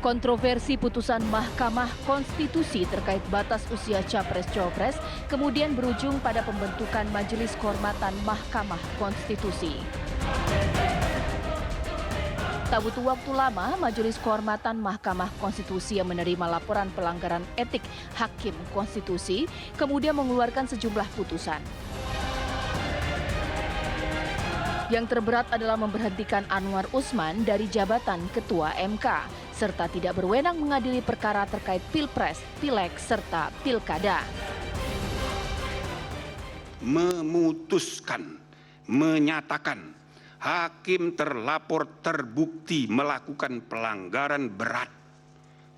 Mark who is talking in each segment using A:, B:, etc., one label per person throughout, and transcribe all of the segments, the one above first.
A: Kontroversi putusan Mahkamah Konstitusi terkait batas usia Capres-Cawapres kemudian berujung pada pembentukan Majelis Kehormatan Mahkamah Konstitusi. Tak butuh waktu lama, Majelis Kehormatan Mahkamah Konstitusi yang menerima laporan pelanggaran etik Hakim Konstitusi kemudian mengeluarkan sejumlah putusan. Yang terberat adalah memberhentikan Anwar Usman dari jabatan Ketua MK, serta tidak berwenang mengadili perkara terkait Pilpres, Pileg, serta Pilkada.
B: Memutuskan, menyatakan hakim terlapor terbukti melakukan pelanggaran berat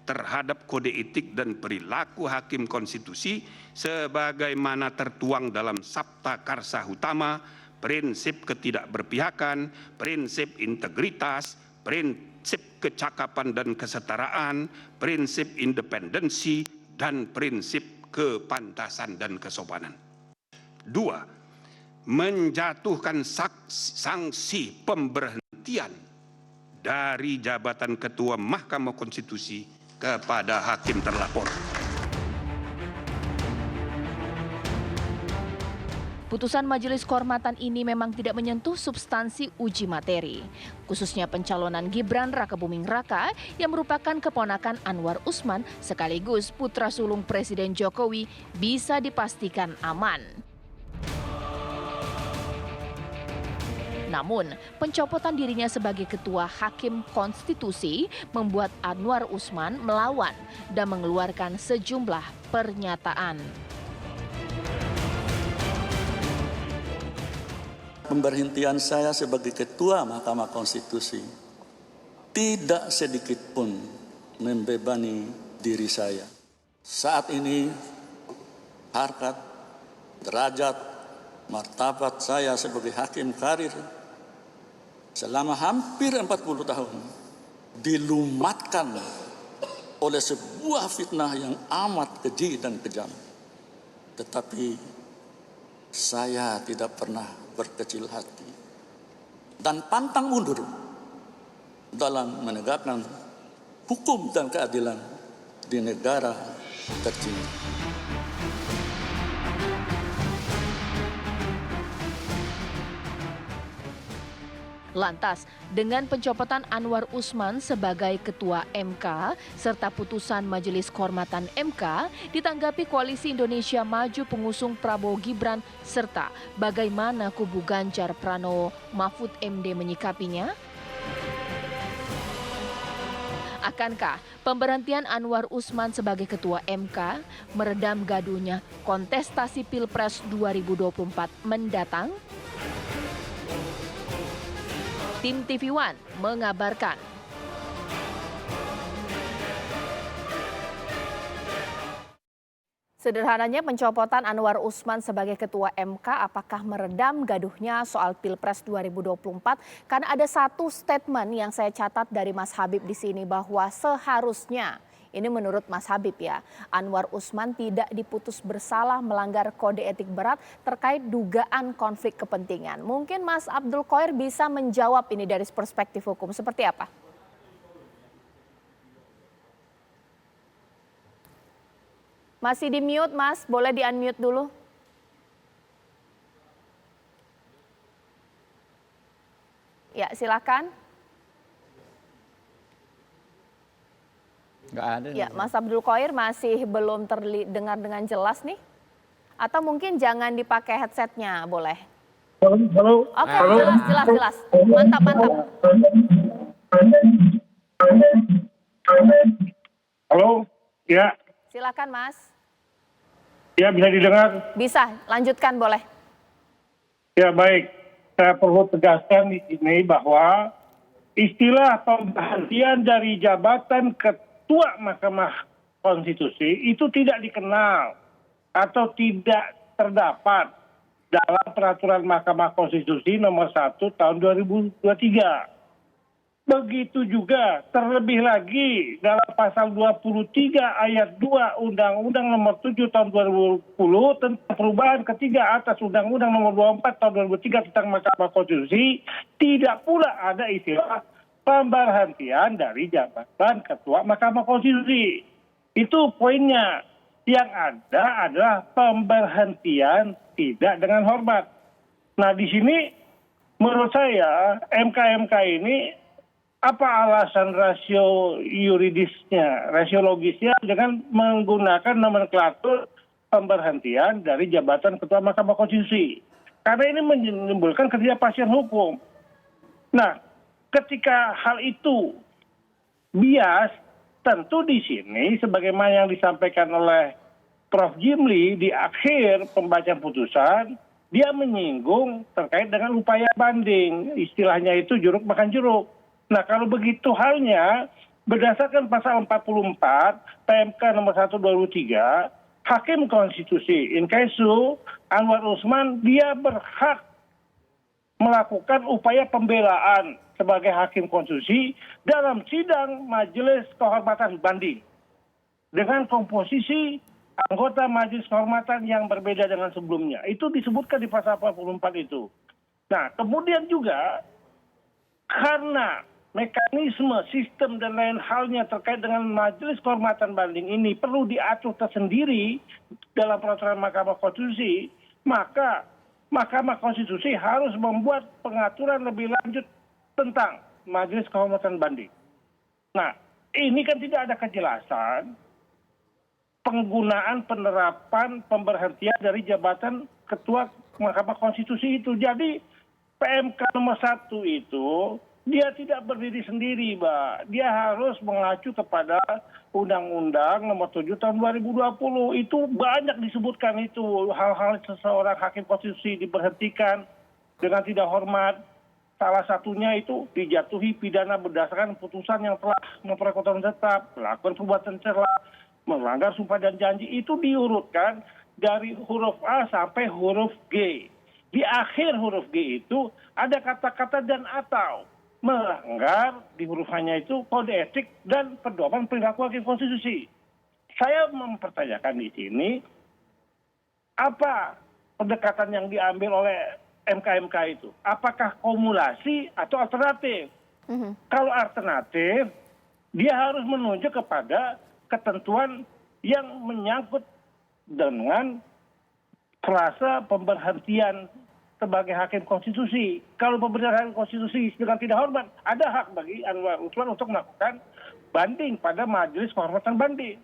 B: terhadap kode etik dan perilaku hakim konstitusi sebagaimana tertuang dalam Sabta Karsa Utama, prinsip ketidakberpihakan, prinsip integritas, prinsip kecakapan dan kesetaraan, prinsip independensi, dan prinsip kepantasan dan kesopanan. 2. Menjatuhkan sanksi pemberhentian dari jabatan Ketua Mahkamah Konstitusi kepada hakim terlapor.
A: Putusan Majelis Kehormatan ini memang tidak menyentuh substansi uji materi, khususnya pencalonan Gibran Rakebuming Raka yang merupakan keponakan Anwar Usman sekaligus putra sulung Presiden Jokowi bisa dipastikan aman. Namun, pencopotan dirinya sebagai Ketua Hakim Konstitusi membuat Anwar Usman melawan dan mengeluarkan sejumlah pernyataan.
C: Pemberhentian saya sebagai Ketua Mahkamah Konstitusi tidak sedikit pun membebani diri saya. Saat ini harkat, derajat, martabat saya sebagai hakim karir selama hampir 40 tahun dilumatkan oleh sebuah fitnah yang amat keji dan kejam. Tetapi saya tidak pernah berkecil hati dan pantang mundur dalam menegakkan hukum dan keadilan di negara tercinta.
A: Lantas, dengan pencopotan Anwar Usman sebagai Ketua MK serta putusan Majelis Kehormatan MK, ditanggapi Koalisi Indonesia Maju pengusung Prabowo Gibran serta bagaimana kubu Ganjar Pranowo Mahfud MD menyikapinya? Akankah pemberhentian Anwar Usman sebagai Ketua MK meredam gaduhnya kontestasi Pilpres 2024 mendatang? Tim TV One mengabarkan. Sederhananya pencopotan Anwar Usman sebagai Ketua MK apakah meredam gaduhnya soal Pilpres 2024? Karena ada satu statement yang saya catat dari Mas Habib di sini bahwa seharusnya, ini menurut Mas Habib ya, Anwar Usman tidak diputus bersalah melanggar kode etik berat terkait dugaan konflik kepentingan. Mungkin Mas Abdul Qoir bisa menjawab ini dari perspektif hukum, seperti apa? Masih di mute Mas, boleh di unmute dulu. Ya silakan.
D: Nggak ada.
A: Ya, Mas Abdul Qoir masih belum terdengar dengan jelas nih. Atau mungkin jangan dipakai headsetnya, boleh?
E: Halo.
A: Oke, jelas. Mantap.
E: Halo, ya.
A: Silakan, Mas.
E: Ya, bisa didengar?
A: Bisa, lanjutkan boleh.
E: Ya, baik. Saya perlu tegaskan di sini bahwa istilah pemberhentian dari jabatan Ketua Mahkamah Konstitusi itu tidak dikenal atau tidak terdapat dalam peraturan Mahkamah Konstitusi nomor 1 tahun 2023. Begitu juga terlebih lagi dalam pasal 23 ayat 2 Undang-Undang nomor 7 tahun 2010 tentang perubahan ketiga atas Undang-Undang nomor 24 tahun 2003 tentang Mahkamah Konstitusi, tidak pula ada istilah pemberhentian dari jabatan Ketua Mahkamah Konstitusi. Itu poinnya. Yang ada adalah pemberhentian tidak dengan hormat. Nah, di sini menurut saya MK ini apa alasan rasio yuridisnya, rasio logisnya dengan menggunakan nomenklatur pemberhentian dari jabatan Ketua Mahkamah Konstitusi. Karena ini menimbulkan ketidakpastian hukum. Nah, ketika hal itu bias, tentu di sini sebagaimana yang disampaikan oleh Prof. Jimli di akhir pembacaan putusan, dia menyinggung terkait dengan upaya banding. Istilahnya itu jeruk makan jeruk. Nah, kalau begitu halnya, berdasarkan pasal 44 PMK nomor 1/2003, Hakim Konstitusi Inkaisu Anwar Usman dia berhak melakukan upaya pembelaan sebagai Hakim Konstitusi dalam sidang Majelis Kehormatan Banding dengan komposisi anggota Majelis Kehormatan yang berbeda dengan sebelumnya. Itu disebutkan di pasal 44 itu. Nah, kemudian juga karena mekanisme, sistem, dan lain halnya terkait dengan Majelis Kehormatan Banding ini perlu diatur tersendiri dalam peraturan Mahkamah Konstitusi, maka Mahkamah Konstitusi harus membuat pengaturan lebih lanjut tentang Majelis Kehormatan Banding. Nah, ini kan tidak ada kejelasan penggunaan penerapan pemberhentian dari jabatan Ketua Mahkamah Konstitusi itu. Jadi PMK nomor 1 itu dia tidak berdiri sendiri, Mbak. Dia harus mengacu kepada Undang-Undang nomor 7 tahun 2020. Itu banyak disebutkan itu. Hal-hal seseorang Hakim Konstitusi diberhentikan dengan tidak hormat. Salah satunya itu dijatuhi pidana berdasarkan putusan yang telah memperoleh ketentuan tetap, melakukan perbuatan tercela, melanggar sumpah dan janji. Itu diurutkan dari huruf A sampai huruf G. Di akhir huruf G itu ada kata-kata dan atau. Melanggar di huruf hanya itu kode etik dan pedoman perilaku Hakim Konstitusi. Saya mempertanyakan di sini apa pendekatan yang diambil oleh MK itu. Apakah kumulasi atau alternatif? Kalau alternatif, dia harus menunjuk kepada ketentuan yang menyangkut dengan frasa pemberhentian sebagai Hakim Konstitusi. Kalau pemberhentian Konstitusi dengan tidak hormat, ada hak bagi Anwar Usman untuk melakukan banding pada Majelis Kehormatan Banding.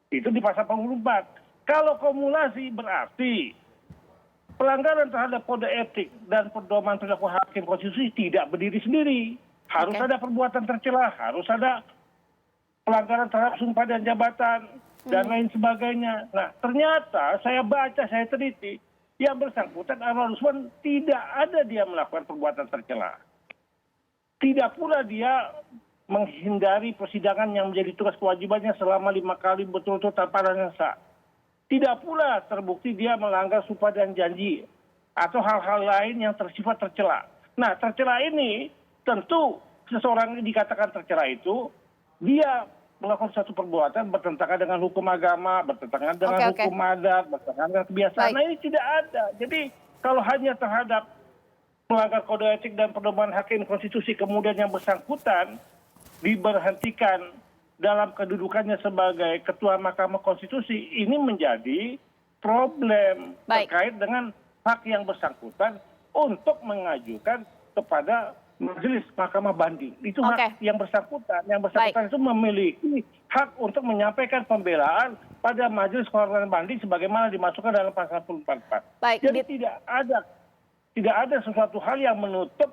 E: Itu di pasal 44. Kalau kumulasi berarti pelanggaran terhadap kode etik dan pedoman perilaku Hakim Konstitusi tidak berdiri sendiri. Harus ada perbuatan tercela, harus ada pelanggaran terhadap sumpah dan jabatan, dan lain sebagainya. Nah, ternyata saya baca, saya teliti, yang bersangkutan Anwar Usman tidak ada dia melakukan perbuatan tercela. Tidak pula dia menghindari persidangan yang menjadi tugas kewajibannya selama 5 kali betul-betul tanpa alasan sah. Tidak pula terbukti dia melanggar sumpah dan janji atau hal-hal lain yang bersifat tercela. Nah, tercela ini tentu seseorang yang dikatakan tercela itu dia melakukan satu perbuatan bertentangan dengan hukum agama, bertentangan dengan hukum adat, bertentangan dengan kebiasaan. Nah, ini tidak ada. Jadi kalau hanya terhadap melanggar kode etik dan pedoman Hakim Konstitusi kemudian yang bersangkutan diberhentikan dalam kedudukannya sebagai Ketua Mahkamah Konstitusi, ini menjadi problem terkait dengan hak yang bersangkutan untuk mengajukan kepada Majelis Mahkamah Banding. Itu hak yang bersangkutan. Yang bersangkutan itu memiliki hak untuk menyampaikan pembelaan pada Majelis Kehormatan Banding sebagaimana dimasukkan dalam pasal 44. Jadi tidak ada sesuatu hal yang menutup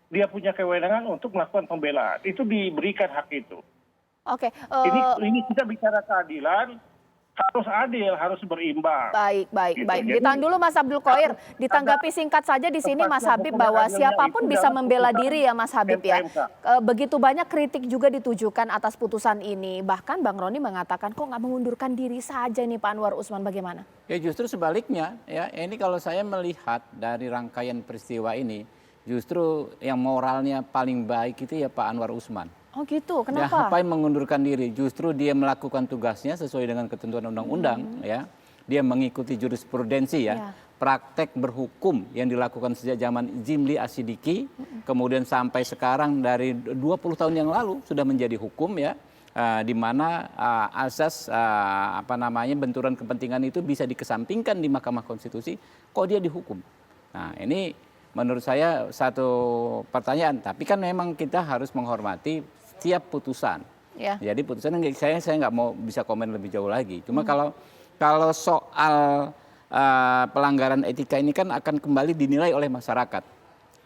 E: dia punya kewenangan untuk melakukan pembelaan. Itu diberikan hak itu. Ini kita bicara keadilan, harus adil, harus berimbang.
A: Baik. Ditahan dulu Mas Abdul Qoir. Ditanggapi singkat saja di sini Mas Habib bahwa siapapun bisa membela diri ya Mas Habib ya. Begitu banyak kritik juga ditujukan atas putusan ini. Bahkan Bang Roni mengatakan kok nggak mengundurkan diri saja nih Pak Anwar Usman, bagaimana?
D: Ya justru sebaliknya ya. Ini kalau saya melihat dari rangkaian peristiwa ini, justru yang moralnya paling baik itu ya Pak Anwar Usman.
A: Oh gitu, kenapa?
D: Dia ngapain mengundurkan diri? Justru dia melakukan tugasnya sesuai dengan ketentuan undang-undang ya. Dia mengikuti jurisprudensi ya. praktek berhukum yang dilakukan sejak zaman Zimli Asidiki, kemudian sampai sekarang dari 20 tahun yang lalu sudah menjadi hukum ya, di mana asas benturan kepentingan itu bisa dikesampingkan di Mahkamah Konstitusi, kok dia dihukum. Nah ini menurut saya satu pertanyaan, tapi kan memang kita harus menghormati setiap putusan.
A: Ya.
D: Jadi putusan saya nggak mau bisa komen lebih jauh lagi. Cuma kalau soal pelanggaran etika ini kan akan kembali dinilai oleh masyarakat.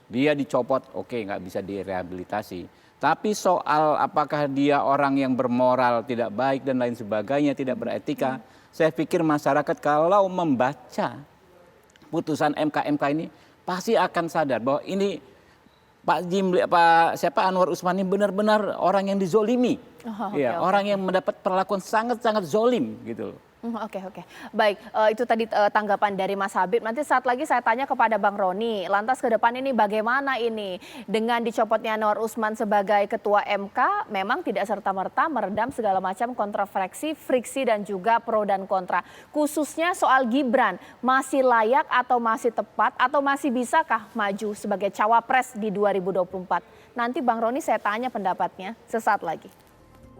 D: Dia dicopot, oke, nggak bisa direhabilitasi. Tapi soal apakah dia orang yang bermoral tidak baik dan lain sebagainya, tidak beretika, saya pikir masyarakat kalau membaca putusan MK ini pasti akan sadar bahwa ini Anwar Usman ini benar-benar orang yang dizolimi, orang yang mendapat perlakuan sangat-sangat zolim gitu loh.
A: Oke. Baik, itu tadi tanggapan dari Mas Habib. Nanti saat lagi saya tanya kepada Bang Roni. Lantas ke depan ini bagaimana ini? Dengan dicopotnya Anwar Usman sebagai ketua MK, memang tidak serta-merta meredam segala macam kontroversi, friksi dan juga pro dan kontra. Khususnya soal Gibran, masih layak atau masih tepat atau masih bisakah maju sebagai cawapres di 2024? Nanti Bang Roni saya tanya pendapatnya sesaat lagi.